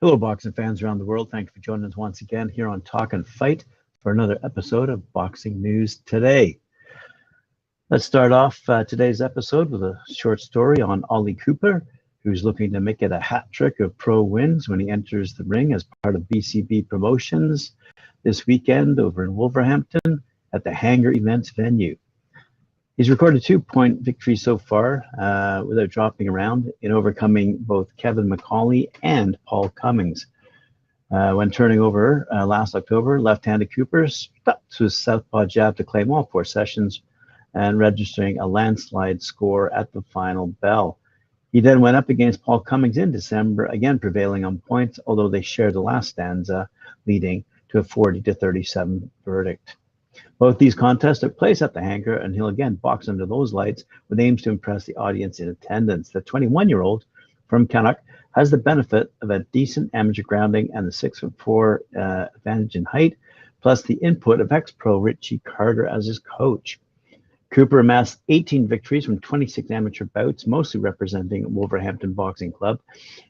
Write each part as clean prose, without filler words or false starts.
Hello, boxing fans around the world. Thank you for joining us once again here on Talk and Fight for another episode of Boxing News Today. Let's start off today's episode with a short story on Ollie Cooper, who's looking to make it a hat trick of pro wins when he enters the ring as part of BCB Promotions this weekend over in Wolverhampton at the Hangar Events venue. He's recorded 2-point victories so far without dropping around in overcoming both Kevin McCauley and Paul Cummings. When turning over last October, left-handed Cooper stuck to his southpaw jab to claim all 4 sessions and registering a landslide score at the final bell. He then went up against Paul Cummings in December, again prevailing on points, although they shared the last stanza, leading to a 40-37 verdict. Both these contests took place at the Hangar, and he'll again box under those lights with aims to impress the audience in attendance. The 21-year-old from Canuck has the benefit of a decent amateur grounding and the 6'4" advantage in height, plus the input of ex-pro Richie Carter as his coach. Cooper amassed 18 victories from 26 amateur bouts, mostly representing Wolverhampton Boxing Club,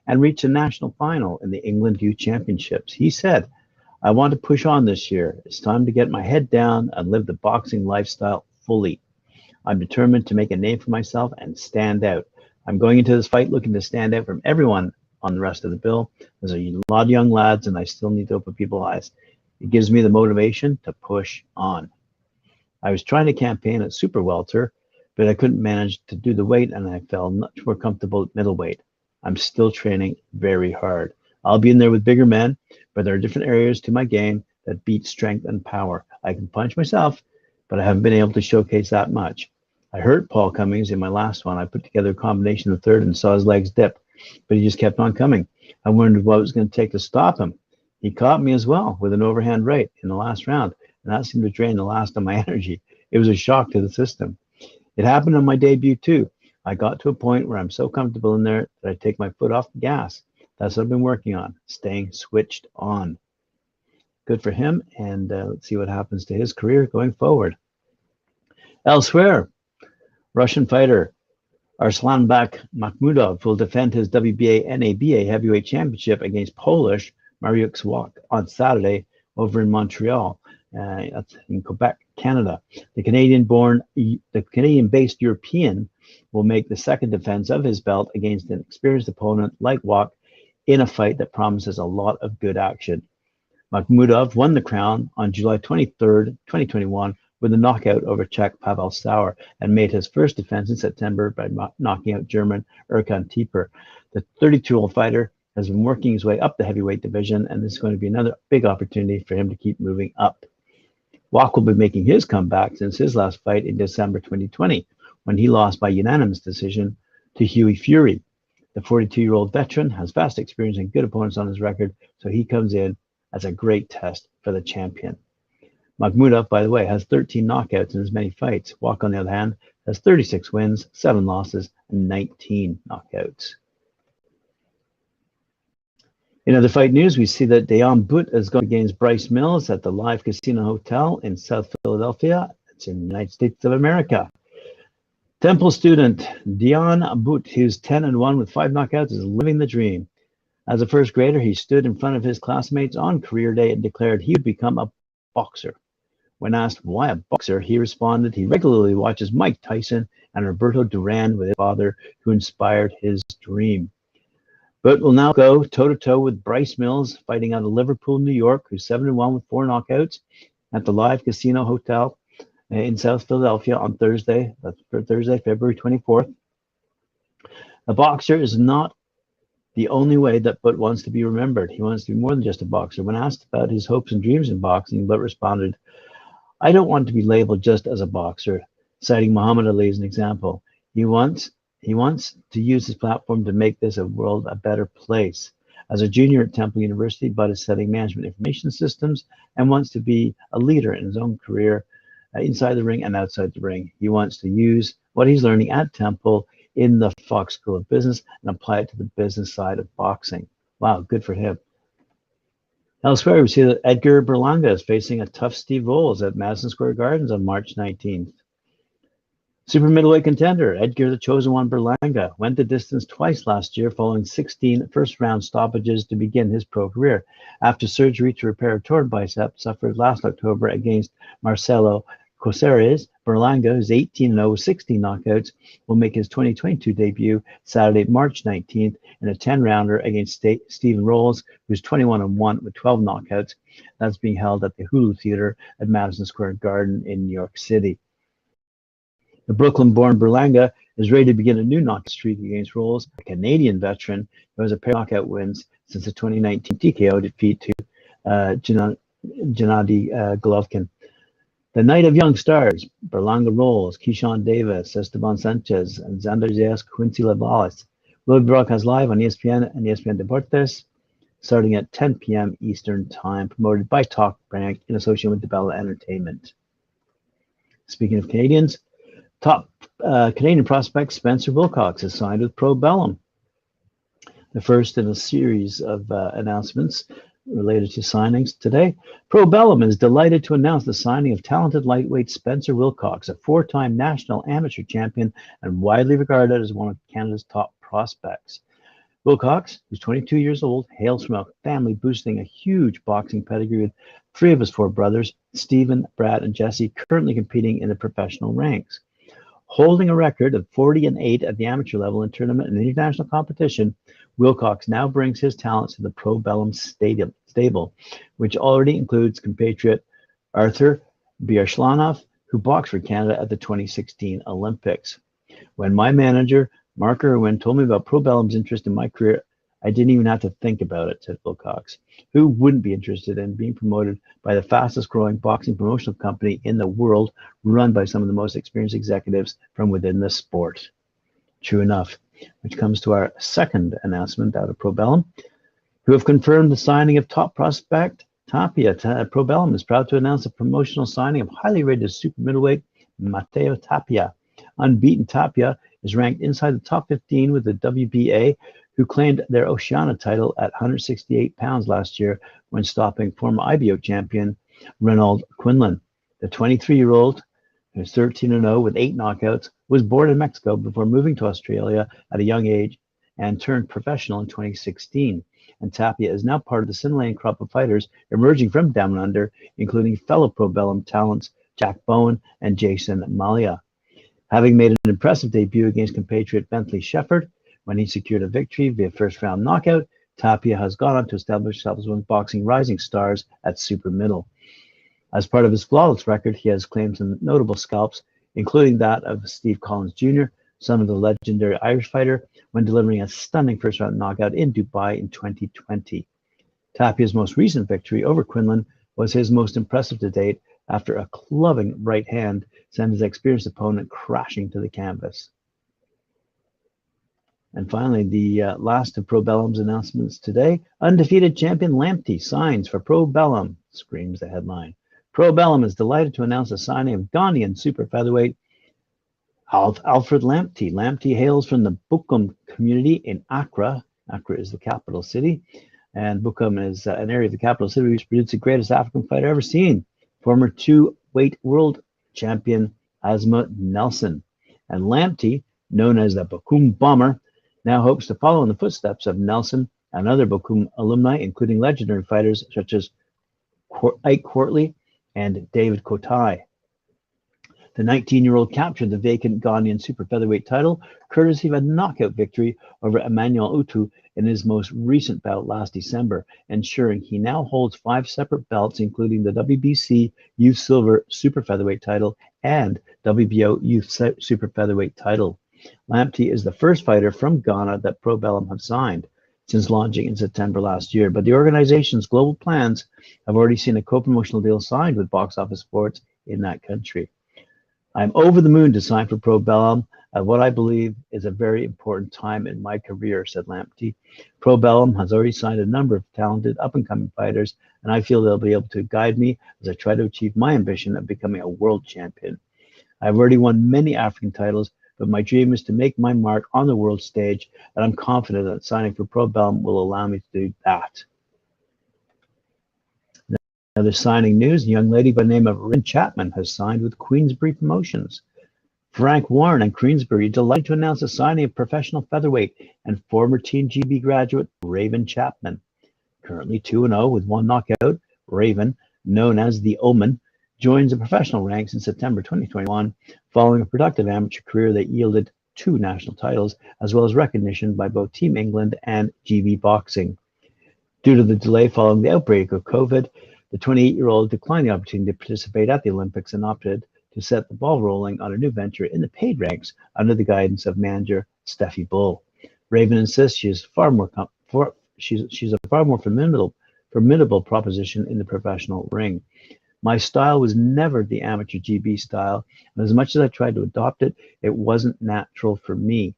and reached a national final in the England Youth Championships. He said, "I want to push on this year. It's time to get my head down and live the boxing lifestyle fully. I'm determined to make a name for myself and stand out. I'm going into this fight looking to stand out from everyone on the rest of the bill. There's a lot of young lads and I still need to open people's eyes. It gives me the motivation to push on. I was trying to campaign at super welter, but I couldn't manage to do the weight and I felt much more comfortable at middleweight. I'm still training very hard. I'll be in there with bigger men, but there are different areas to my game that beat strength and power. I can punch myself, but I haven't been able to showcase that much. I hurt Paul Cummings in my last one. I put together a combination of the third and saw his legs dip, but he just kept on coming. I wondered what it was going to take to stop him. He caught me as well with an overhand right in the last round, and that seemed to drain the last of my energy. It was a shock to the system. It happened on my debut too. I got to a point where I'm so comfortable in there that I take my foot off the gas. That's what I've been working on, staying switched on." Good for him, and let's see what happens to his career going forward. Elsewhere, Russian fighter Arslanbek Makhmudov will defend his WBA NABA heavyweight championship against Polish Mariusz Wach on Saturday over in Montreal, that's in Quebec, Canada. The Canadian-based European will make the second defense of his belt against an experienced opponent like Wach in a fight that promises a lot of good action. Makhmudov won the crown on July 23rd, 2021 with a knockout over Czech Pavel Sauer and made his first defense in September by knocking out German Erkan Tieper. The 32-year-old fighter has been working his way up the heavyweight division, and this is going to be another big opportunity for him to keep moving up. Wach will be making his comeback since his last fight in December 2020, when he lost by unanimous decision to Hughie Fury. The 42-year-old veteran has vast experience and good opponents on his record, so he comes in as a great test for the champion. Makhmudov, by the way, has 13 knockouts in as many fights. Wach, on the other hand, has 36 wins, 7 losses, and 19 knockouts. In other fight news, we see that Daiyaan Butt is going against Bryce Mills at the Live Casino Hotel in South Philadelphia. It's in the United States of America. Temple student Daiyaan Butt, who's 10-1 with 5 knockouts, is living the dream. As a first grader, he stood in front of his classmates on career day and declared he would become a boxer. When asked why a boxer, he responded he regularly watches Mike Tyson and Roberto Duran with his father, who inspired his dream. Butt will now go toe-to-toe with Bryce Mills, fighting out of Liverpool, New York, who's 7-1 with 4 knockouts at the Live Casino Hotel in South Philadelphia on Thursday. That's for Thursday, February 24th. A boxer is not the only way that Butt wants to be remembered. He wants to be more than just a boxer. When asked about his hopes and dreams in boxing, Butt responded, "I don't want to be labeled just as a boxer," citing Muhammad Ali as an example. He wants to use his platform to make this world a better place. As a junior at Temple University, Butt is studying management information systems and wants to be a leader in his own career inside the ring and outside the ring. He wants to use what he's learning at Temple in the Fox School of Business and apply it to the business side of boxing. Wow, good for him. Elsewhere, we see that Edgar Berlanga is facing a tough Steve Rolls at Madison Square Gardens on March 19th. Super middleweight contender Edgar the Chosen One Berlanga went the distance twice last year following 16 first-round stoppages to begin his pro career. After surgery to repair a torn bicep suffered last October against Marcelo Coceres, Berlanga, who's 18-0 with 16 knockouts, will make his 2022 debut Saturday, March 19th in a 10-rounder against Stephen Rolls, who's 21-1 with 12 knockouts. That's being held at the Hulu Theater at Madison Square Garden in New York City. The Brooklyn-born Berlanga is ready to begin a new knockout streak against Rolls, a Canadian veteran who has a pair of knockout wins since the 2019 TKO defeat to Gennady Golovkin. The night of young stars, Berlanga Rolls, Keyshawn Davis, Esteban Sanchez, and Xander Zayas, Quincy Lavales will be broadcast live on ESPN and ESPN Deportes starting at 10 p.m. Eastern Time, promoted by Talk Brand in association with DeBella Entertainment. Speaking of Canadians, top Canadian prospect Spencer Wilcox has signed with Probellum, the first in a series of announcements related to signings today. Probellum is delighted to announce the signing of talented lightweight Spencer Wilcox, a four-time national amateur champion and widely regarded as one of Canada's top prospects. Wilcox, who's 22 years old, hails from a family boasting a huge boxing pedigree with three of his four brothers, Stephen, Brad, and Jesse, currently competing in the professional ranks. Holding a record of 40-8 at the amateur level in tournament and international competition, Wilcox now brings his talents to the Probellum stable, which already includes compatriot Arthur Biarslanov, who boxed for Canada at the 2016 Olympics. When my manager, Mark Irwin, told me about Probellum's interest in my career, I didn't even have to think about it, said Wilcox. Who wouldn't be interested in being promoted by the fastest growing boxing promotional company in the world, run by some of the most experienced executives from within the sport? True enough, which comes to our second announcement out of Probellum, who have confirmed the signing of top prospect Tapia. Probellum is proud to announce a promotional signing of highly rated super middleweight Mateo Tapia. Unbeaten Tapia is ranked inside the top 15 with the WBA, who claimed their Oceania title at 168 pounds last year when stopping former IBO champion Reynold Quinlan. The 23-year-old, who's 13-0 with 8 knockouts, was born in Mexico before moving to Australia at a young age and turned professional in 2016. And Tapia is now part of the scintillating crop of fighters emerging from Down Under, including fellow Probellum talents Jack Bowen and Jason Malia. Having made an impressive debut against compatriot Bentley Shefford when he secured a victory via first-round knockout, Tapia has gone on to establish himself as one of boxing rising stars at super middle. As part of his flawless record, he has claimed some notable scalps, including that of Steve Collins Jr., son of the legendary Irish fighter, when delivering a stunning first-round knockout in Dubai in 2020. Tapia's most recent victory over Quinlan was his most impressive to date after a clubbing right hand sent his experienced opponent crashing to the canvas. And finally, the last of Probellum's announcements today, undefeated champion Lamptey signs for Probellum, screams the headline. Probellum is delighted to announce the signing of Ghanaian super featherweight Alfred Lamptey. Lamptey hails from the Bukum community in Accra. Accra is the capital city, and Bukum is an area of the capital city which produced the greatest African fighter ever seen, former two-weight world champion Azma Nelson. And Lamptey, known as the Bukum Bomber, now hopes to follow in the footsteps of Nelson and other Bukum alumni, including legendary fighters such as Ike Quartley and David Kotai. The 19-year-old captured the vacant Ghanaian super featherweight title, courtesy of a knockout victory over Emmanuel Utu in his most recent bout last December, ensuring he now holds 5 separate belts, including the WBC Youth Silver super featherweight title and WBO Youth super featherweight title. Lamptey is the first fighter from Ghana that Probellum have signed since launching in September last year, but the organization's global plans have already seen a co-promotional deal signed with Box Office Sports in that country. I'm over the moon to sign for Probellum at what I believe is a very important time in my career, said Lamptey. Probellum has already signed a number of talented up-and-coming fighters, and I feel they'll be able to guide me as I try to achieve my ambition of becoming a world champion. I've already won many African titles, but my dream is to make my mark on the world stage, and I'm confident that signing for Probellum will allow me to do that. Another signing news, a young lady by the name of Rin Chapman has signed with Queensbury Promotions. Frank Warren and Queensbury delighted to announce the signing of professional featherweight and former Team GB graduate Raven Chapman. Currently 2-0 with one knockout, Raven, known as the Omen, joins the professional ranks in September 2021, following a productive amateur career that yielded 2 national titles, as well as recognition by both Team England and GB Boxing. Due to the delay following the outbreak of COVID, the 28-year-old declined the opportunity to participate at the Olympics and opted to set the ball rolling on a new venture in the paid ranks under the guidance of manager Steffi Bull. Raven insists she is she's a far more formidable proposition in the professional ring. My style was never the amateur GB style, and as much as I tried to adopt it, it wasn't natural for me.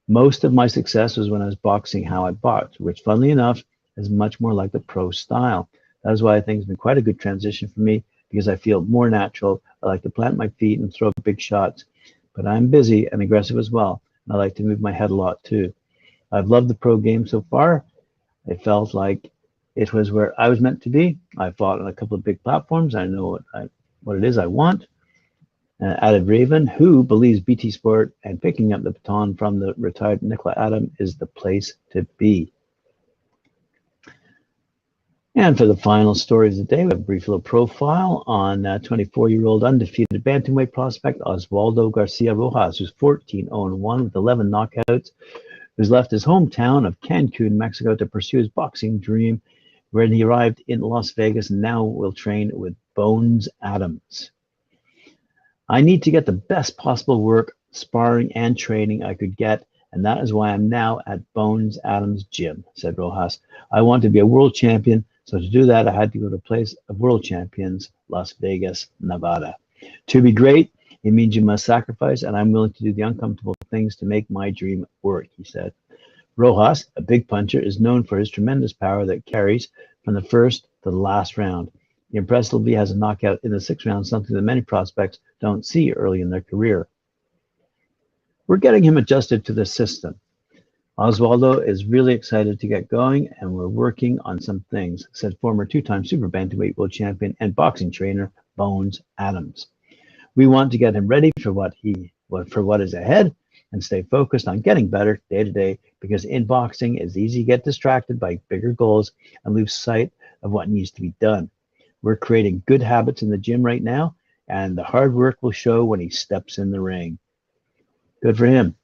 Most of my success was when I was boxing how I boxed, which, funnily enough, is much more like the pro style. That is why I think it's been quite a good transition for me, because I feel more natural. I like to plant my feet and throw big shots, but I'm busy and aggressive as well, and I like to move my head a lot too. I've loved the pro game so far. It felt like it was where I was meant to be. I fought on a couple of big platforms. I know what it is I want. Added Raven, who believes BT Sport and picking up the baton from the retired Nicola Adam is the place to be. And for the final story of the day, we have a brief little profile on 24-year-old undefeated bantamweight prospect Oswaldo Rojas, who's 14-0-1 with 11 knockouts, who's left his hometown of Cancun, Mexico, to pursue his boxing dream, where he arrived in Las Vegas and now will train with Bones Adams. I need to get the best possible work, sparring, and training I could get, and that is why I'm now at Bones Adams Gym, said Rojas. I want to be a world champion, so to do that, I had to go to a place of world champions, Las Vegas, Nevada. To be great, it means you must sacrifice, and I'm willing to do the uncomfortable things to make my dream work, he said. Rojas, a big puncher, is known for his tremendous power that carries from the first to the last round. He impressively has a knockout in the 6th round, something that many prospects don't see early in their career. We're getting him adjusted to the system. Oswaldo is really excited to get going, and we're working on some things, said former 2-time super bantamweight world champion and boxing trainer Bones Adams. We want to get him ready for what is ahead and stay focused on getting better day to day, because in boxing it's easy to get distracted by bigger goals and lose sight of what needs to be done. We're creating good habits in the gym right now, and the hard work will show when he steps in the ring. Good for him.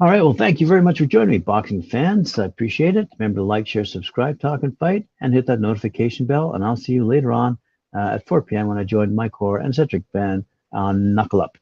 All right, well, thank you very much for joining me, boxing fans. I appreciate it. Remember to like, share, subscribe, talk, and fight, and hit that notification bell, and I'll see you later on at 4 p.m. when I join Mike Hoare and Cedric Ben on Knuckle Up.